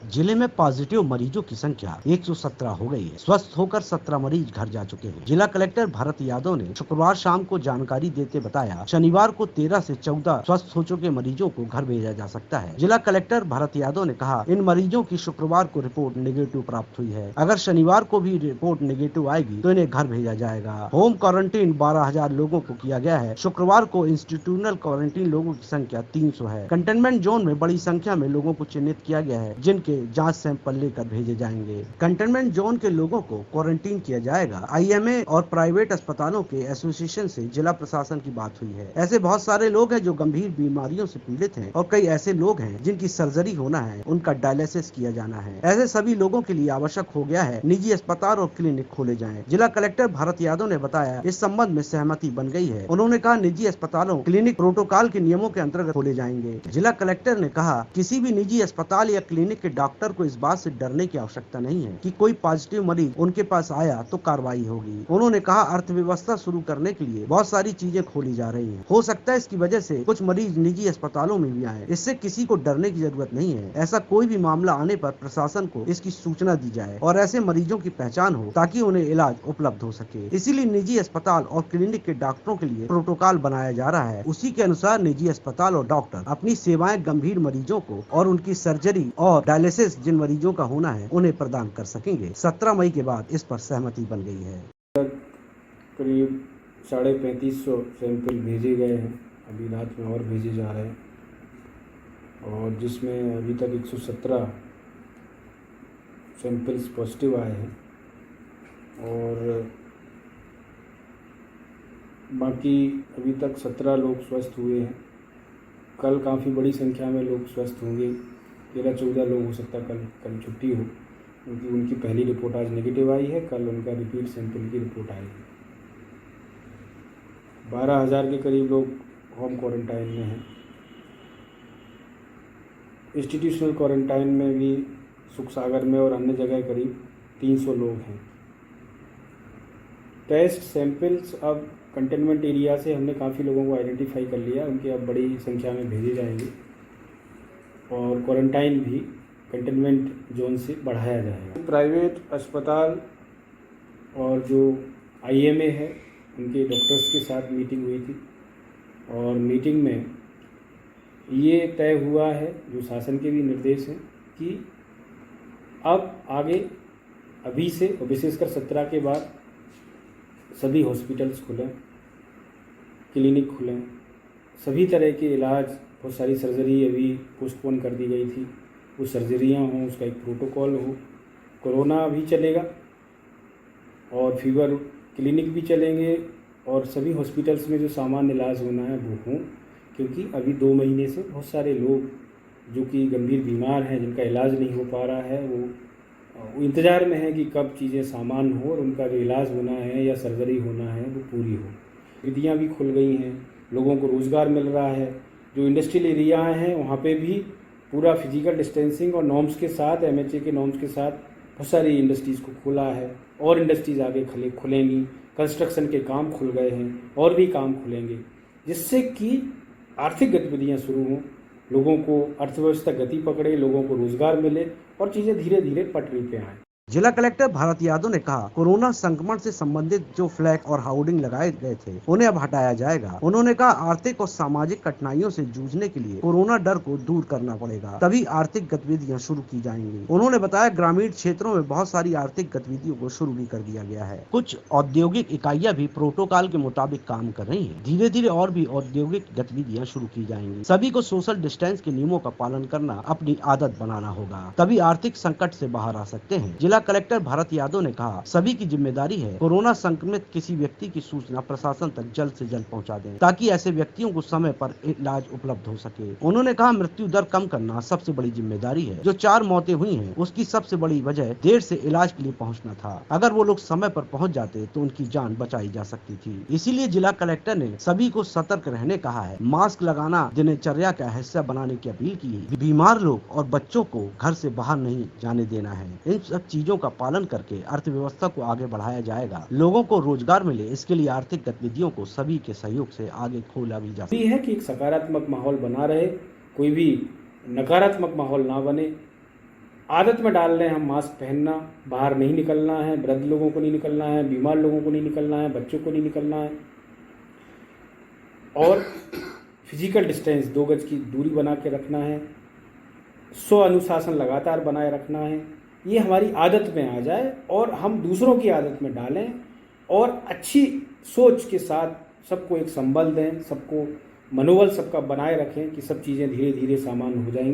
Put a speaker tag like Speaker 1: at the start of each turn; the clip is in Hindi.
Speaker 1: जिले में पॉजिटिव मरीजों की संख्या 117 हो गई है। स्वस्थ होकर 17 मरीज घर जा चुके हैं। जिला कलेक्टर भरत यादव ने शुक्रवार शाम को जानकारी देते बताया, शनिवार को 13 से 14 स्वस्थ हो चुके मरीजों को घर भेजा जा सकता है। जिला कलेक्टर भरत यादव ने कहा, इन मरीजों की शुक्रवार को रिपोर्ट नेगेटिव प्राप्त हुई है। अगर शनिवार को भी रिपोर्ट नेगेटिव आएगी तो इन्हें घर भेजा जाएगा। होम क्वारंटीन 12,000 लोगों को किया गया है। शुक्रवार को इंस्टीट्यूशनल क्वारंटीन लोगों की संख्या 300 है। कंटेनमेंट जोन में बड़ी संख्या में लोगों को चिन्हित किया गया है, जिनके जांच सैंपल लेकर भेजे जाएंगे। कंटेनमेंट जोन के लोगों को क्वारंटीन किया जाएगा। आईएमए और प्राइवेट अस्पतालों के एसोसिएशन से जिला प्रशासन की बात हुई है। ऐसे बहुत सारे लोग हैं जो गंभीर बीमारियों से पीड़ित हैं और कई ऐसे लोग हैं जिनकी सर्जरी होना है, उनका डायलिसिस किया जाना है। ऐसे सभी लोगों के लिए आवश्यक हो गया है निजी अस्पताल और क्लिनिक खोले जाएं। जिला कलेक्टर भरत यादव ने बताया, इस संबंध में सहमति बन गई है। उन्होंने कहा, निजी अस्पतालों क्लिनिक प्रोटोकॉल के नियमों के अंतर्गत खोले जाएंगे। जिला कलेक्टर ने कहा, किसी भी निजी अस्पताल या क्लिनिक के डॉक्टर को इस बात से डरने की आवश्यकता नहीं है कि कोई पॉजिटिव मरीज उनके पास आया तो कार्रवाई होगी। उन्होंने कहा, अर्थव्यवस्था शुरू करने के लिए बहुत सारी चीजें खोली जा रही हैं। हो सकता है इसकी वजह से कुछ मरीज निजी अस्पतालों में भी आए। इससे किसी को डरने की जरूरत नहीं है। ऐसा कोई भी मामला आने पर प्रशासन को इसकी सूचना दी जाए और ऐसे मरीजों की पहचान हो ताकि उन्हें इलाज उपलब्ध हो सके। इसीलिए निजी अस्पताल और क्लिनिक के डॉक्टरों के लिए प्रोटोकॉल बनाया जा रहा है। उसी के अनुसार निजी अस्पताल और डॉक्टर अपनी सेवाएं गंभीर मरीजों को और उनकी सर्जरी और डायलिसिस जिन मरीजों का होना है उन्हें प्रदान कर सकेंगे। 17 मई के बाद इस पर सहमति बन गई है।
Speaker 2: करीब 3550 सैंपल भेजे गए हैं। अभी रात में और भेजे जा रहे हैं और जिसमें अभी तक 117 सैंपल्स पॉजिटिव आए हैं और बाकी अभी तक 17 लोग स्वस्थ हुए हैं। कल काफ़ी बड़ी संख्या में लोग स्वस्थ होंगे। 13-14 लोग हो सकता है कल छुट्टी हो, क्योंकि उनकी पहली रिपोर्ट आज नेगेटिव आई है। कल उनका रिपीट सैंपल की रिपोर्ट आएगी। 12,000 के करीब लोग होम क्वारंटाइन में हैं। इंस्टीट्यूशनल क्वारंटाइन में भी सुखसागर में और अन्य जगह करीब 300 लोग हैं। टेस्ट सैंपल्स अब कंटेनमेंट एरिया से हमने काफ़ी लोगों को आइडेंटिफाई कर लिया। उनके अब बड़ी संख्या में भेजे जाएंगे और क्वारंटाइन भी कंटेनमेंट जोन से बढ़ाया जाएगा। प्राइवेट अस्पताल और जो आईएमए है उनके डॉक्टर्स के साथ मीटिंग हुई थी और मीटिंग में ये तय हुआ है, जो शासन के भी निर्देश हैं, कि अब आगे अभी से और विशेषकर 17 के बाद सभी हॉस्पिटल्स खुलें, क्लिनिक खुलें, सभी तरह के इलाज। बहुत सारी सर्जरी अभी पोस्टपोन कर दी गई थी, वो सर्जरियाँ हों, उसका एक प्रोटोकॉल हो। कोरोना भी चलेगा और फीवर क्लिनिक भी चलेंगे और सभी हॉस्पिटल्स में जो सामान्य इलाज होना है वो हों, क्योंकि अभी 2 महीने से बहुत सारे लोग जो कि गंभीर बीमार हैं, जिनका इलाज नहीं हो पा रहा है, वो इंतज़ार में है कि कब चीज़ें सामान्य हो और उनका जो इलाज होना है या सर्जरी होना है वो पूरी हो। विधियाँ भी खुल गई हैं, लोगों को रोज़गार मिल रहा है। जो इंडस्ट्रियल एरिया हैं वहाँ पे भी पूरा फिजिकल डिस्टेंसिंग और नॉर्म्स के साथ, एमएचए के नॉर्म्स के साथ बहुत सारी इंडस्ट्रीज़ को खोला है और इंडस्ट्रीज़ आगे खुलेंगी। कंस्ट्रक्शन के काम खुल गए हैं और भी काम खुलेंगे, जिससे कि आर्थिक गतिविधियाँ शुरू हों, लोगों को अर्थव्यवस्था गति पकड़े, लोगों को रोजगार मिले और चीज़ें धीरे धीरे पटरी पे आएँ।
Speaker 1: जिला कलेक्टर भरत यादव ने कहा, कोरोना संक्रमण से संबंधित जो फ्लैग और हार्डिंग लगाए गए थे उन्हें अब हटाया जाएगा। उन्होंने कहा, आर्थिक और सामाजिक कठिनाइयों से जूझने के लिए कोरोना डर को दूर करना पड़ेगा, तभी आर्थिक गतिविधियां शुरू की जाएंगी। उन्होंने बताया, ग्रामीण क्षेत्रों में बहुत सारी आर्थिक गतिविधियों को शुरू भी कर दिया गया है। कुछ औद्योगिक इकाइयां भी प्रोटोकॉल के मुताबिक काम कर रही है। धीरे धीरे और भी औद्योगिक गतिविधियाँ शुरू की जाएंगी। सभी को सोशल डिस्टेंस के नियमों का पालन करना अपनी आदत बनाना होगा, तभी आर्थिक संकट से बाहर आ सकते हैं। जिला कलेक्टर भरत यादव ने कहा, सभी की जिम्मेदारी है कोरोना संक्रमित किसी व्यक्ति की सूचना प्रशासन तक जल्द से जल्द पहुंचा दें, ताकि ऐसे व्यक्तियों को समय पर इलाज उपलब्ध हो सके। उन्होंने कहा, मृत्यु दर कम करना सबसे बड़ी जिम्मेदारी है। जो 4 मौतें हुई हैं उसकी सबसे बड़ी वजह देर से इलाज के लिए पहुँचना था। अगर वो लोग समय पर पहुँच जाते तो उनकी जान बचाई जा सकती थी। इसीलिए जिला कलेक्टर ने सभी को सतर्क रहने कहा है। मास्क लगाना दिनचर्या का हिस्सा बनाने की अपील की है। बीमार लोग और बच्चों को घर से बाहर नहीं जाने देना है। इन सब चीजों का पालन करके अर्थव्यवस्था को आगे बढ़ाया जाएगा, लोगों को रोजगार मिले। इसके लिए आर्थिक गतिविधियों को सभी के सहयोग से आगे खोला भी जा सकता
Speaker 2: है कि एक सकारात्मक माहौल बना रहे, कोई भी नकारात्मक माहौल ना बने। आदत में डाल रहे हैं हम मास्क पहनना, बाहर नहीं निकलना है, वृद्ध लोगों को नहीं निकलना है, बीमार लोगों को नहीं निकलना है, बच्चों को नहीं निकलना है, और फिजिकल डिस्टेंस 2 गज की दूरी बना के रखना है, स्व अनुशासन लगातार बनाए रखना है। ये हमारी आदत में आ जाए और हम दूसरों की आदत में डालें और अच्छी सोच के साथ सबको एक संबल दें, सबको मनोबल सबका बनाए रखें कि सब चीज़ें धीरे धीरे सामान्य हो जाएंगी।